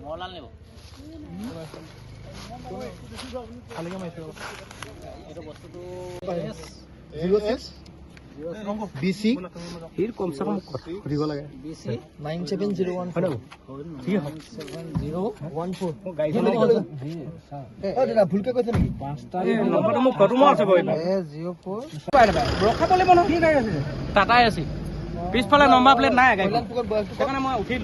মলাল নেব খালি মাইছো এটা বস্তুটো এস BC হিৰ কম সে কম কৰিব লাগে BC 9701 হয় কি হয় 7014 গাইখন ও দাদা ভুলকে কৈছে নেকি পাঁচটা নম্বৰটো মোক কটো আছে বই A04 ৰখাব লাগিব ন কি গাই আছে টাটাই আছে পিছফালে নম্বৰ প্লেট নাই গাইখন সেইকাৰণে মই উঠিল